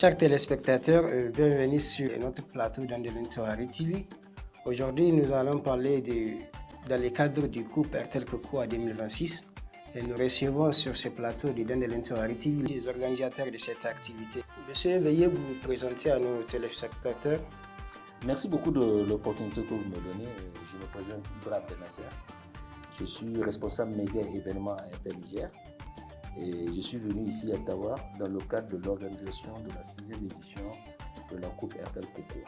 Chers téléspectateurs, bienvenue sur notre plateau dans Delentowari TV. Aujourd'hui, nous allons parler dans le cadre du groupe RTL Cocoa 2026. Et nous recevons sur ce plateau de Delentowari TV les organisateurs de cette activité. Monsieur, veuillez vous présenter à nos téléspectateurs. Merci beaucoup de l'opportunité que vous me donnez. Je me présente Ibra Abdelnasser. Je suis responsable médias et événements à RTL Niger. Et je suis venu ici à Ottawa dans le cadre de l'organisation de la 6e édition de la Coupe RTL Cocoa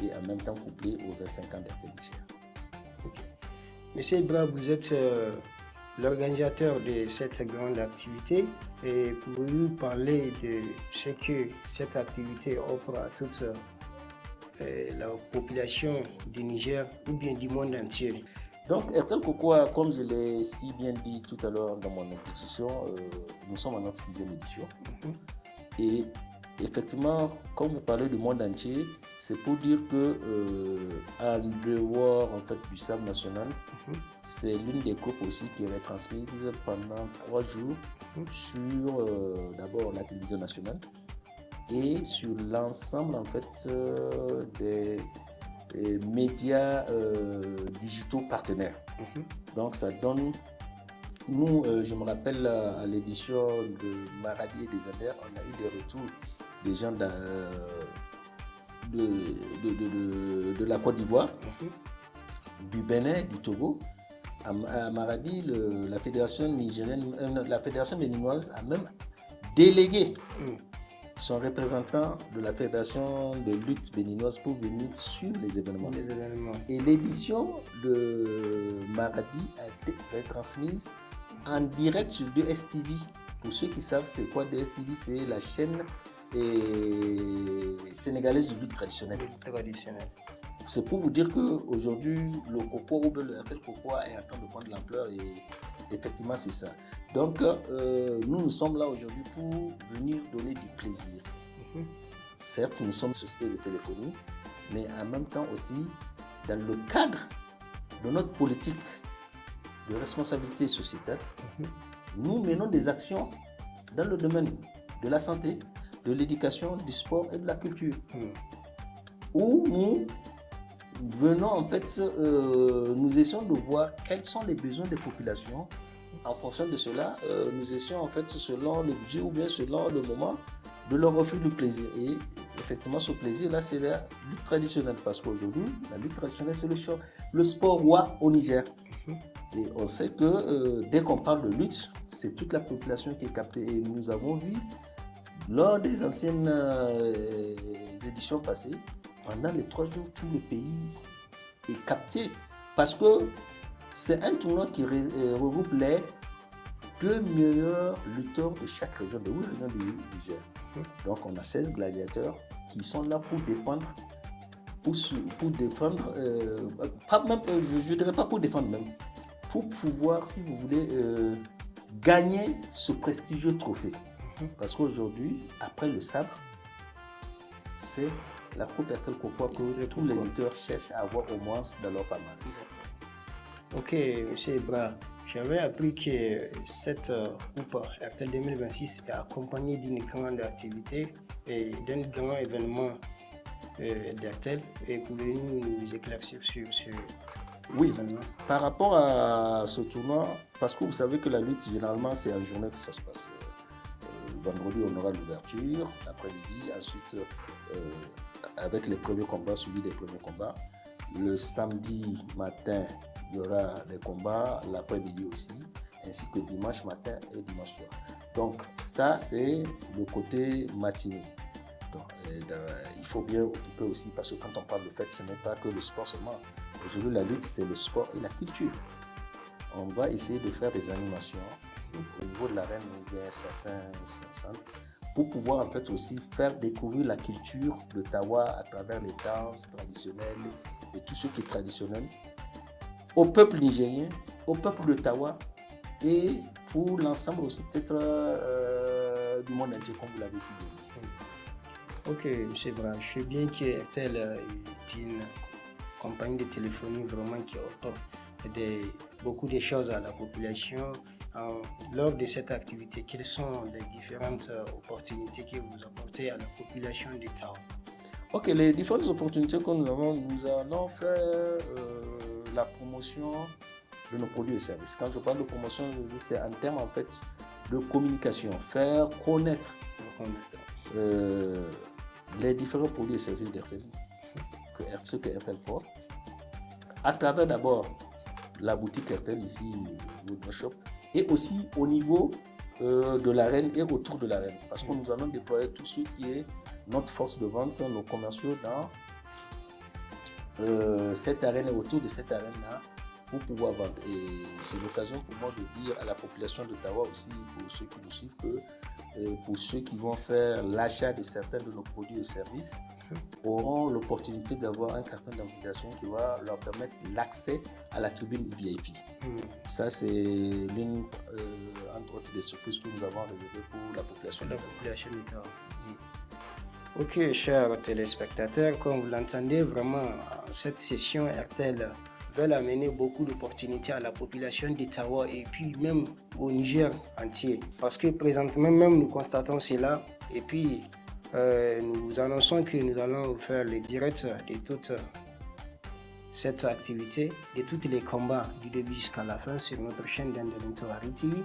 et en même temps couplé aux 25 ans d'RTL Niger. Okay. Monsieur Ibra, vous êtes l'organisateur de cette grande activité et pouvez-vous parler de ce que cette activité offre à toute la population du Niger ou bien du monde entier? Donc, RTL Cocoa, comme je l'ai si bien dit tout à l'heure dans mon introduction, nous sommes à notre 6e édition. Et effectivement, comme vous parlez du monde entier, c'est pour dire que en dehors en fait, du SAB national, c'est l'une des coupes aussi qui est retransmise pendant 3 jours sur d'abord la télévision nationale et sur l'ensemble en fait des médias digitaux partenaires. Donc ça donne, nous je me rappelle à l'édition de Maradi et des Abers, on a eu des retours des gens de la Côte d'Ivoire, du Bénin, du Togo. À Maradi, la fédération nigérienne, la fédération béninoise a même délégué son représentant de la fédération de lutte béninoise pour venir sur les événements. Et l'édition de Maradi a été retransmise en direct sur DSTV. Pour ceux qui savent c'est quoi DSTV, c'est la chaîne sénégalaise de lutte traditionnelle. C'est pour vous dire qu'aujourd'hui, le Cocoa ou le RTL Cocoa est en train de prendre l'ampleur et effectivement c'est ça. Donc nous sommes là aujourd'hui pour venir donner du plaisir. Certes, nous sommes une société de téléphonie, mais en même temps aussi dans le cadre de notre politique de responsabilité sociétale, nous menons des actions dans le domaine de la santé, de l'éducation, du sport et de la culture. Où nous venons en fait, nous essayons de voir quels sont les besoins des populations. En fonction de cela, nous essayons en fait, selon le budget ou bien selon le moment, de leur offrir du plaisir. Et effectivement, ce plaisir-là, c'est la lutte traditionnelle. Parce qu'aujourd'hui, la lutte traditionnelle, c'est le sport roi au Niger. Et on sait que dès qu'on parle de lutte, c'est toute la population qui est captée. Et nous avons vu, lors des anciennes éditions passées, pendant les 3 jours, tout le pays est capté. Parce que c'est un tournoi qui regroupe les 2 meilleurs lutteurs de chaque région, de 8 régions du Niger. Donc on a 16 gladiateurs qui sont là pour défendre, pour défendre, pas même, je ne dirais pas pour défendre même, pour pouvoir, si vous voulez, gagner ce prestigieux trophée. Parce qu'aujourd'hui, après le sabre, c'est la Coupe RTL Cocoa que tous les lutteurs cherchent à avoir au moins dans leur palmarès. Ok, M. Ibra, j'avais appris que cette Coupe RTL 2026 est accompagnée d'une grande activité et d'un grand événement d'RTL. Et pouvez-vous nous éclaircir sur ce événement? Par rapport à ce tournoi, parce que vous savez que la lutte, généralement, c'est en journée que ça se passe. Vendredi, on aura l'ouverture, l'après-midi, ensuite, avec les premiers combats, suivis des premiers combats. Le samedi matin, il y aura des combats, l'après-midi aussi, ainsi que dimanche matin et dimanche soir. Donc ça, c'est le côté matinée. Donc, il faut bien occuper aussi, parce que quand on parle de fête, ce n'est pas que le sport seulement. Aujourd'hui, la lutte, c'est le sport et la culture. On va essayer de faire des animations au niveau de l'arène ou bien certains centres pour pouvoir en fait aussi faire découvrir la culture de Tawa à travers les danses traditionnelles et tout ce qui est traditionnel au peuple nigérien, au peuple de Tawa et pour l'ensemble aussi peut-être du monde entier, comme vous l'avez si bien dit. Ok, M. Ibra, je sais bien que RTL est une compagnie de téléphonie vraiment qui offre beaucoup de choses à la population. Lors de cette activité, quelles sont les différentes opportunités que vous apportez à la population d'Ottawa? Ok, les différentes opportunités que nous allons faire la promotion de nos produits et services. Quand je parle de promotion, c'est en termes en fait de communication, faire connaître les différents produits et services d'Airtel, ce que Airtel porte, à travers d'abord la boutique Airtel ici, Woodman Shop, et aussi au niveau de l'arène et autour de l'arène, parce que nous allons déployer tout ce qui est notre force de vente, nos commerciaux dans cette arène et autour de cette arène-là pour pouvoir vendre. Et c'est l'occasion pour moi de dire à la population d'Ottawa aussi, pour ceux qui nous suivent, que pour ceux qui vont faire l'achat de certains de nos produits et services, auront l'opportunité d'avoir un carton d'invitation qui va leur permettre l'accès à la tribune VIP. Ça, c'est l'une, entre autres, des surprises que nous avons réservées pour la population d'Ottawa. Ok, chers téléspectateurs, comme vous l'entendez, vraiment, cette session Airtel veut amener beaucoup d'opportunités à la population d'Ottawa et puis même au Niger entier. Parce que présentement, même nous constatons cela et puis nous annonçons que nous allons faire le direct de toute cette activité, de tous les combats du début jusqu'à la fin sur notre chaîne d'Andelinto TV.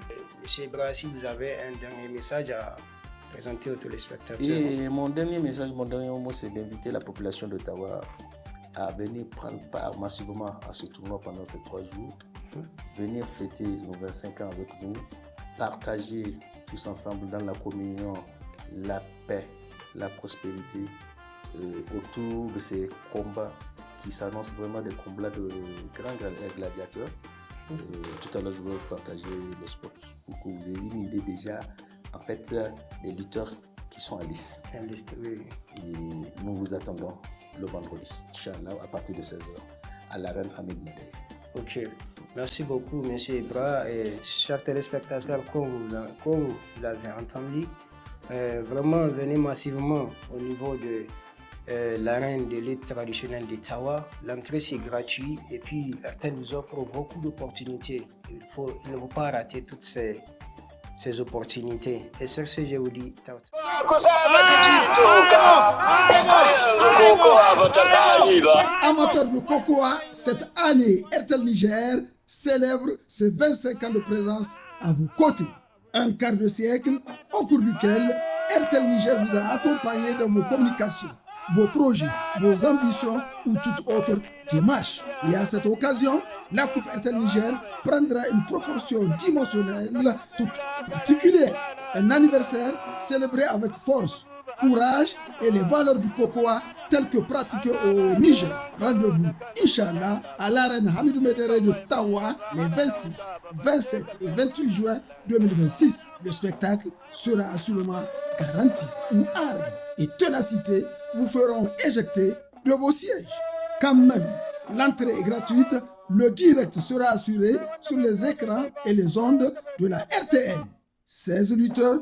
Monsieur Ibra, si vous avez un dernier message à présenter aux téléspectateurs. Et mon dernier mot, c'est d'inviter la population d'Ottawa à venir prendre part massivement à ce tournoi pendant ces 3 jours, venir fêter nos 25 ans avec nous, partager tous ensemble dans la communion la paix, la prospérité autour de ces combats qui s'annoncent vraiment des combats de grands gladiateurs. Tout à l'heure, je vais partager le sport pour que vous ayez une idée déjà en fait des lutteurs qui sont à liste. Oui. Et nous vous attendons le vendredi, Inch'Allah, à partir de 16h, à l'arène Hamid Medei. Ok, merci beaucoup, M. Ibra. Et chers téléspectateurs, comme vous l'avez entendu, vraiment venez massivement au niveau de l'arène de lutte traditionnelle d'Ottawa. L'entrée c'est gratuit et puis Airtel vous offre beaucoup d'opportunités. Il ne faut pas rater toutes ces opportunités. Et sur ce, je vous dis Amateurs de cocoa, cette année, Airtel Niger célèbre ses 25 ans de présence à vos côtés. Un quart de siècle au cours duquel Airtel Niger vous a accompagné dans vos communications, vos projets, vos ambitions ou toute autre démarche. Et à cette occasion, la Coupe Airtel Niger prendra une proportion dimensionnelle toute particulière. Un anniversaire célébré avec force, courage et les valeurs du cocoa telles que pratiquées au Niger. Rendez-vous, Inch'Allah, à l'arène Hamidou Medere de Tawa les 26, 27 et 28 juin 2026. Le spectacle sera assurément garanti où armes et ténacité vous feront éjecter de vos sièges. Quand même, l'entrée est gratuite, le direct sera assuré sur les écrans et les ondes de la RTN. 16 lutteurs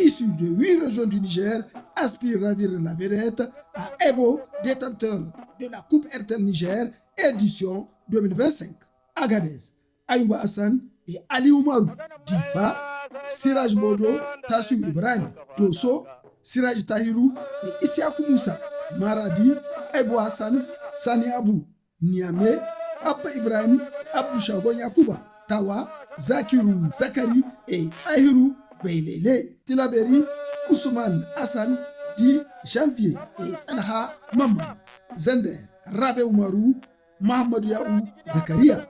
issus de 8 régions du Niger aspirent à ravir la vedette à Ebo, détenteur de la Coupe Airtel Niger édition 2025. Agadez, Ayouba Hassan et Ali Oumarou. Difa, Siraj Bodo, Tassou Ibrahim. Dosso, Siraj Tahirou et Isiakou Moussa. Maradi, Ebo Hassan, Sani Abou. Niamey, Abba Ibrahim, Abdou Chagon Yakouba. Tawa, Zakirou Zakari et Tahirou Beilele. Tilaberi, Ousmane Hassan, Di Janvier et Sanha Maman. Zender, Rabe Oumarou, Mahamadou Yaou Zakaria.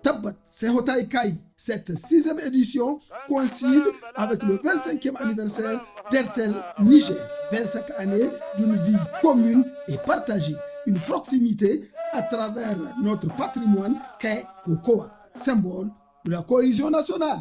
Tabat, c'est Hotaï Kai. Cette 6e édition coïncide avec le 25e anniversaire d'Airtel Niger. 25 années d'une vie commune et partagée. Une proximité à travers notre patrimoine qu'est Cocoa, symbole de la cohésion nationale.